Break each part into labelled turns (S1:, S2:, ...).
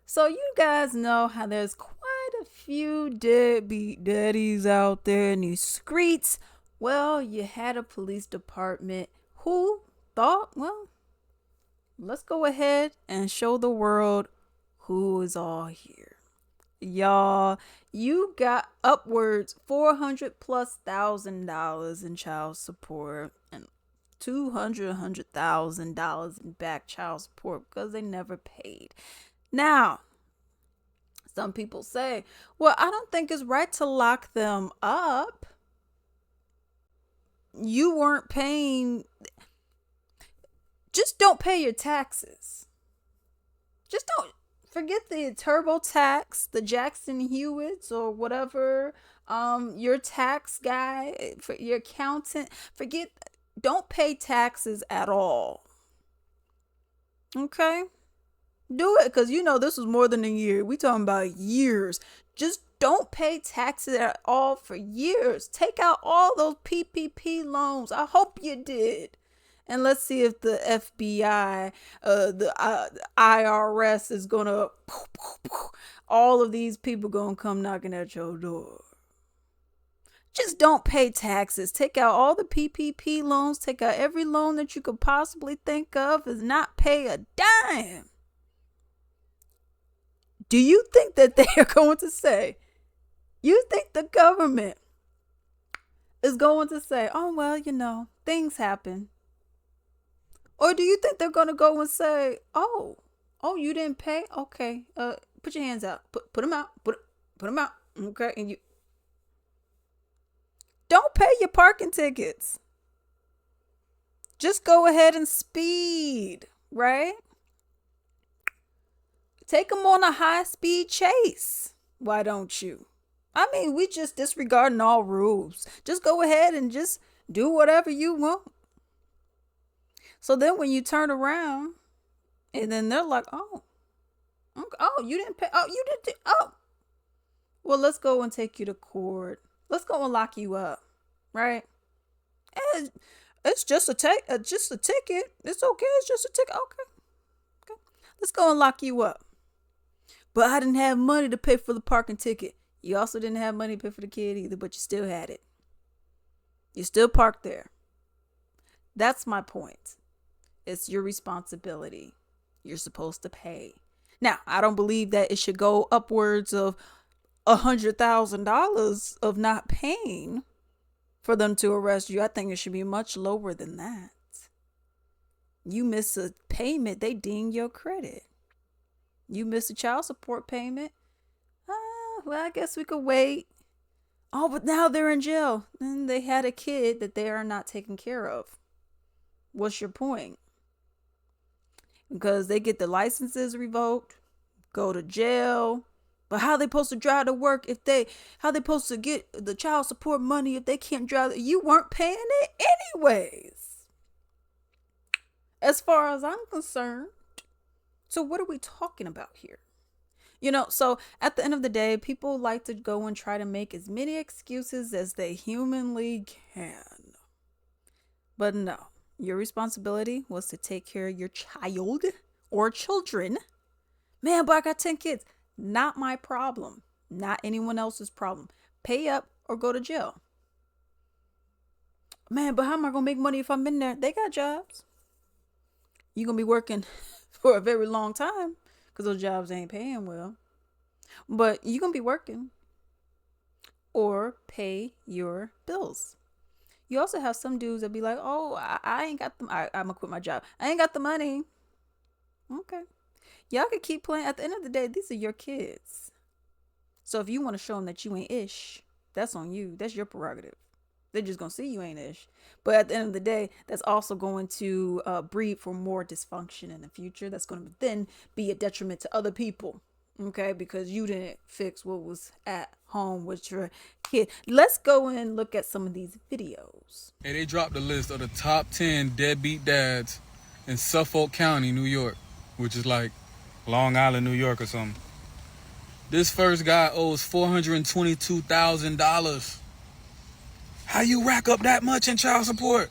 S1: So you guys know how there's quite a few deadbeat daddies out there in these streets. Well, you had a police department who thought, well, let's go ahead and show the world who is all here. Y'all, you got upwards 400 plus $1,000 in child support and $200,000 in back child support because they never paid. Now, some people say, well, I don't think it's right to lock them up. You weren't paying. Just don't pay your taxes. Just don't forget the TurboTax, the Jackson Hewitts, or whatever. Your tax guy, for your accountant. Forget. Don't pay taxes at all. Okay? Do it, because you know this was more than a year. We talking about years. Just don't pay taxes at all for years. Take out all those PPP loans. I hope you did. And let's see if the FBI, the IRS is gonna, all of these people gonna come knocking at your door. Just don't pay taxes. Take out all the PPP loans. Take out every loan that you could possibly think of, and not pay a dime. Do you think that they are going to say, you think the government is going to say, oh, well, things happen? Or do you think they're going to go and say, oh, you didn't pay? Okay, put your hands out. Put them out. Put them out. Okay, and you don't pay your parking tickets. Just go ahead and speed, right? Take them on a high-speed chase. Why don't you? I mean, we just disregarding all rules. Just go ahead and just do whatever you want. So then when you turn around, and then they're like, oh, you didn't pay. Oh, you didn't. Oh, well, let's go and take you to court. Let's go and lock you up, right? And it's just a ticket. It's okay. It's just a ticket. Okay. Let's go and lock you up. But I didn't have money to pay for the parking ticket. You also didn't have money to pay for the kid either, but you still had it. You still parked there. That's my point. It's your responsibility. You're supposed to pay. Now, I don't believe that it should go upwards of $100,000 of not paying for them to arrest you. I think it should be much lower than that. You miss a payment, they ding your credit. You missed a child support payment. Well, I guess we could wait. Oh, but now they're in jail. And they had a kid that they are not taking care of. What's your point? Because they get the licenses revoked, go to jail. But how they supposed to drive to work how they supposed to get the child support money if they can't drive? You weren't paying it anyways. As far as I'm concerned. So what are we talking about here? So at the end of the day, people like to go and try to make as many excuses as they humanly can. But no, your responsibility was to take care of your child or children. Man, but I got 10 kids. Not my problem. Not anyone else's problem. Pay up or go to jail. Man, but how am I going to make money if I'm in there? They got jobs. You're going to be working for a very long time because those jobs ain't paying well. But you're going to be working. Or pay your bills. You also have some dudes that be like, oh, I ain't got them. I'm going to quit my job. I ain't got the money. Okay. Y'all can keep playing. At the end of the day, these are your kids. So if you want to show them that you ain't ish, that's on you. That's your prerogative. They're just going to see you ain't ish. But at the end of the day, that's also going to breed for more dysfunction in the future. That's going to then be a detriment to other people. Okay, because you didn't fix what was at home with your kid. Let's go and look at some of these videos.
S2: Hey, they dropped a list of the top 10 deadbeat dads in Suffolk County, New York, which is like Long Island, New York or something. This first guy owes $422,000. How you rack up that much in child support?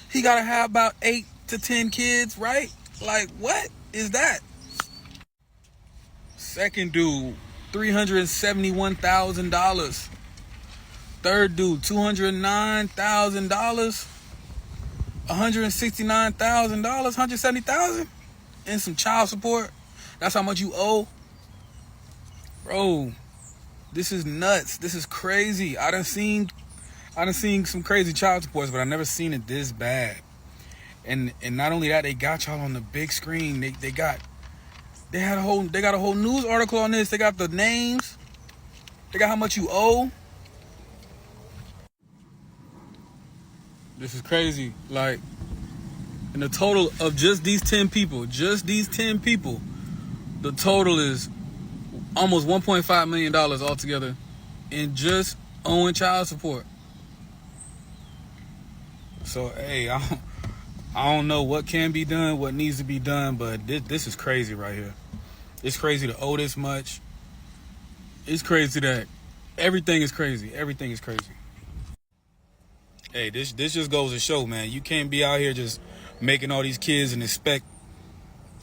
S2: He gotta have about 8 to 10 kids, right? Like, what is that? Second dude, $371,000. Third dude, $209,000. $169,000, $170,000 and some child support. That's how much you owe. Bro, this is nuts. This is crazy. I done seen some crazy child supports, but I never seen it this bad. And not only that, they got y'all on the big screen. They got a whole news article on this. They got the names. They got how much you owe. This is crazy. Like, in the total of just these 10 people, the total is almost $1.5 million altogether in just owing child support. So, hey, I don't know what can be done, what needs to be done, but this is crazy right here. It's crazy to owe this much. It's crazy that everything is crazy. Everything is crazy. Hey, this just goes to show, man, you can't be out here just making all these kids and expect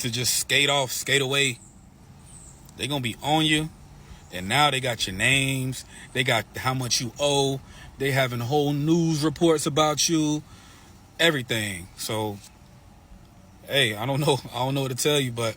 S2: to just skate away. They're going to be on you. And now they got your names. They got how much you owe. They having whole news reports about you. Everything. So, hey, I don't know what to tell you, but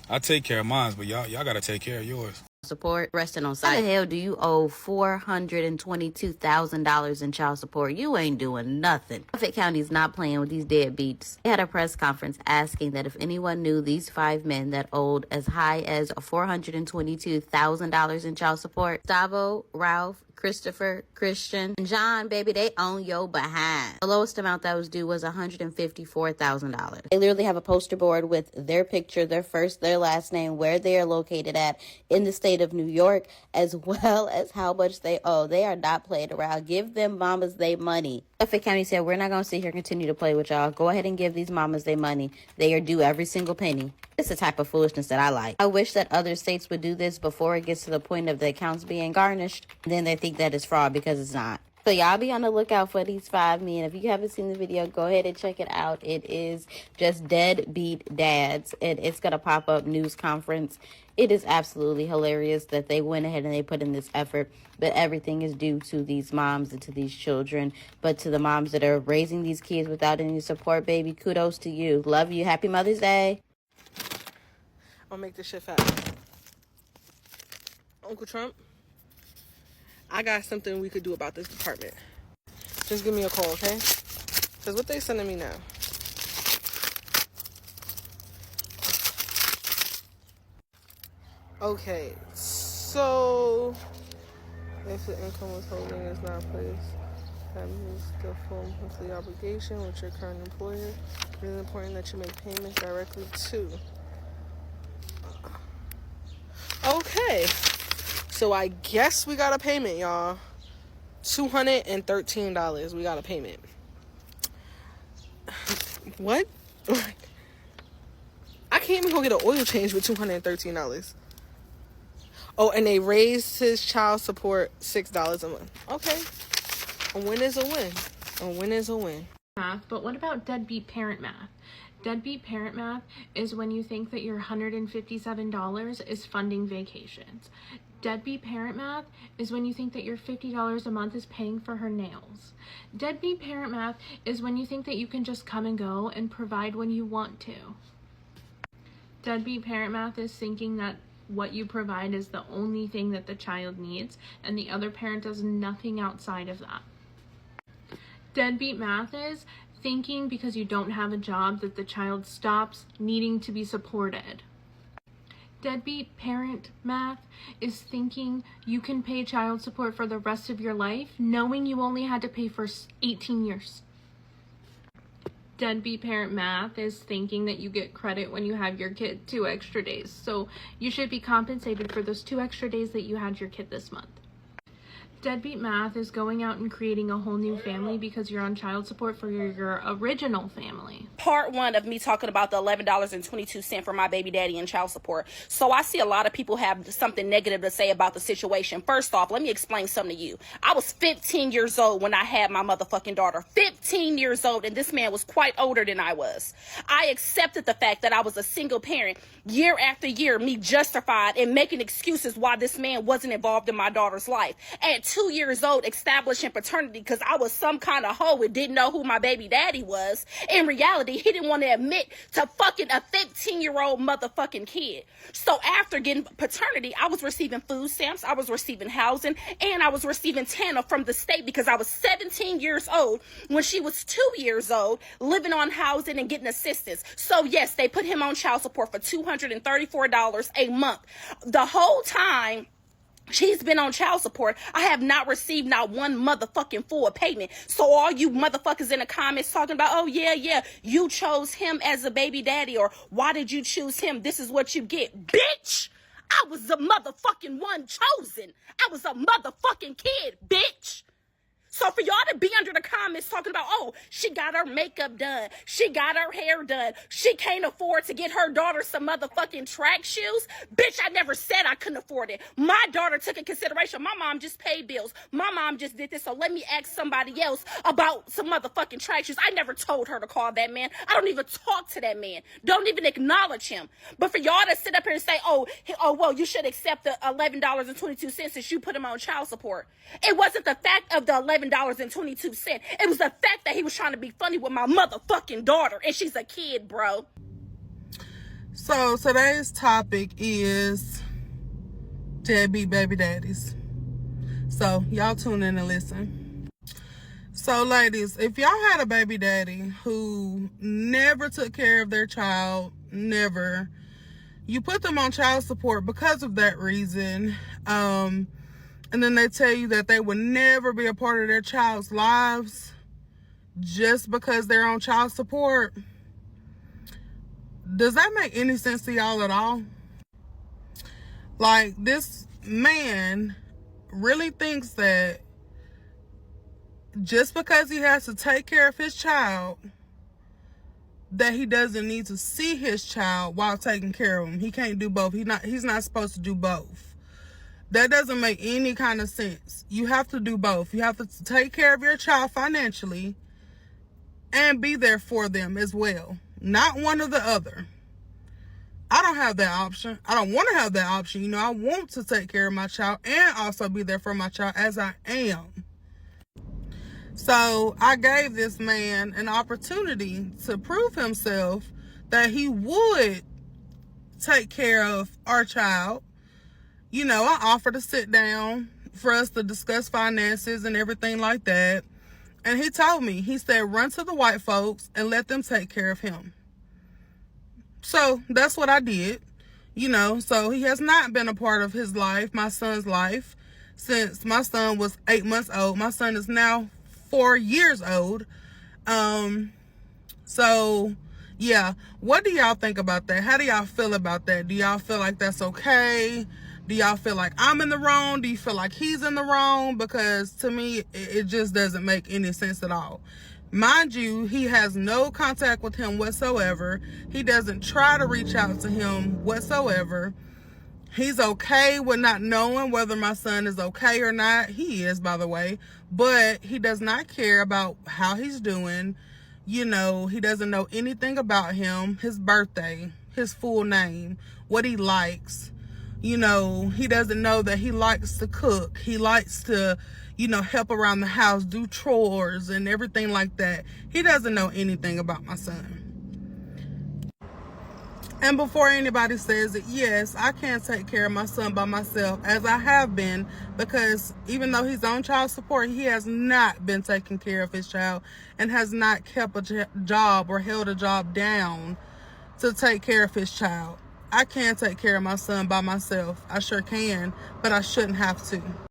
S2: I take care of mine, but y'all got to take care of yours.
S3: Support resting on site. How the hell do you owe $422,000 in child support? You ain't doing nothing. Suffolk County's not playing with these deadbeats. They had a press conference asking that if anyone knew these 5 men that owed as high as $422,000 in child support. Gustavo, Ralph, Christopher, Christian, and John, baby, they own your behind. The lowest amount that was due was $154,000. They literally have a poster board with their picture, their first, their last name, where they are located at in the state of New York, as well as how much they owe. They are not playing around. Give them mamas their money. Suffolk County said, we're not going to sit here and continue to play with y'all. Go ahead and give these mamas their money. They are due every single penny. It's the type of foolishness that I like. I wish that other states would do this before it gets to the point of the accounts being garnished. Then they think that it's fraud, because it's not. So y'all be on the lookout for these 5 men. If you haven't seen the video, go ahead and check it out. It is just Deadbeat Dads. And it's going to pop up news conference. It is absolutely hilarious that they went ahead and they put in this effort. But everything is due to these moms and to these children. But to the moms that are raising these kids without any support, baby, kudos to you. Love you. Happy Mother's Day.
S4: I'll make this shit fast. Uncle Trump, I got something we could do about this department. Just give me a call, okay? Because what they sending me now? Okay, so if the income withholding is not placed, that means the full monthly obligation with your current employer. It is important that you make payments directly to. Okay, so I guess we got a payment, y'all. $213. We got a payment. What? I can't even go get an oil change with $213. Oh, and they raised his child support $6 a month. Okay, a win is a win. A win is a win.
S5: Math, but what about deadbeat parent math? Deadbeat parent math is when you think that your $157 is funding vacations. Deadbeat parent math is when you think that your $50 a month is paying for her nails. Deadbeat parent math is when you think that you can just come and go and provide when you want to. Deadbeat parent math is thinking that what you provide is the only thing that the child needs and the other parent does nothing outside of that. Deadbeat math is thinking because you don't have a job that the child stops needing to be supported. Deadbeat parent math is thinking you can pay child support for the rest of your life knowing you only had to pay for 18 years. Deadbeat parent math is thinking that you get credit when you have your kid 2 extra days. So you should be compensated for those 2 extra days that you had your kid this month. Deadbeat math is going out and creating a whole new family because you're on child support for your original family.
S3: Part one of me talking about the $11.22 for my baby daddy and child support. So I see a lot of people have something negative to say about the situation. First off, let me explain something to you. I was 15 years old when I had my motherfucking daughter. 15 years old, and this man was quite older than I was. I accepted the fact that I was a single parent year after year, me justified and making excuses why this man wasn't involved in my daughter's life. At 2 years old, establishing paternity because I was some kind of hoe and didn't know who my baby daddy was. In reality, he didn't want to admit to fucking a 15-year-old motherfucking kid. So after getting paternity, I was receiving food stamps, I was receiving housing, and I was receiving TANF from the state because I was 17 years old when she was 2 years old, living on housing and getting assistance. So yes, they put him on child support for $234 a month. The whole time she's been on child support, I have not received not one motherfucking full payment. So all you motherfuckers in the comments talking about, oh yeah, you chose him as a baby daddy, or why did you choose him? This is what you get. Bitch, I was the motherfucking one chosen. I was a motherfucking kid, bitch. So for y'all to be under the comments talking about, oh, she got her makeup done, she got her hair done, she can't afford to get her daughter some motherfucking track shoes. Bitch, I never said I couldn't afford it. My daughter took in consideration. My mom just paid bills. My mom just did this. So let me ask somebody else about some motherfucking track shoes. I never told her to call that man. I don't even talk to that man. Don't even acknowledge him. But for y'all to sit up here and say, oh, well, you should accept the $11.22 since you put him on child support. It wasn't the fact of the $11.22. It was the fact that he was trying to be funny with my motherfucking daughter, and she's a kid, bro.
S4: So today's topic is deadbeat baby daddies. So y'all tune in and listen. So ladies, if y'all had a baby daddy who never took care of their child, never, you put them on child support because of that reason, and then they tell you that they would never be a part of their child's lives just because they're on child support. Does that make any sense to y'all at all? Like, this man really thinks that just because he has to take care of his child, that he doesn't need to see his child while taking care of him. He can't do both. He's not supposed to do both. That doesn't make any kind of sense. You have to do both. You have to take care of your child financially and be there for them as well. Not one or the other. I don't have that option. I don't want to have that option. You know, I want to take care of my child and also be there for my child as I am. So I gave this man an opportunity to prove himself that he would take care of our child. You know, I offered to sit down for us to discuss finances and everything like that. And he told me, he said, run to the white folks and let them take care of him. So that's what I did. You know, so he has not been a part of his life, my son's life, since my son was 8 months old. My son is now 4 years old. So yeah, what do y'all think about that? How do y'all feel about that? Do y'all feel like that's okay? Do y'all feel like I'm in the wrong? Do you feel like he's in the wrong? Because to me, it just doesn't make any sense at all. Mind you, he has no contact with him whatsoever. He doesn't try to reach out to him whatsoever. He's okay with not knowing whether my son is okay or not. He is, by the way. But he does not care about how he's doing. You know, he doesn't know anything about him, his birthday, his full name, what he likes. You know, he doesn't know that he likes to cook. He likes to, you know, help around the house, do chores and everything like that. He doesn't know anything about my son. And before anybody says it, yes, I can take care of my son by myself, as I have been, because even though he's on child support, he has not been taking care of his child and has not kept a job or held a job down to take care of his child. I can take care of my son by myself. I sure can, but I shouldn't have to.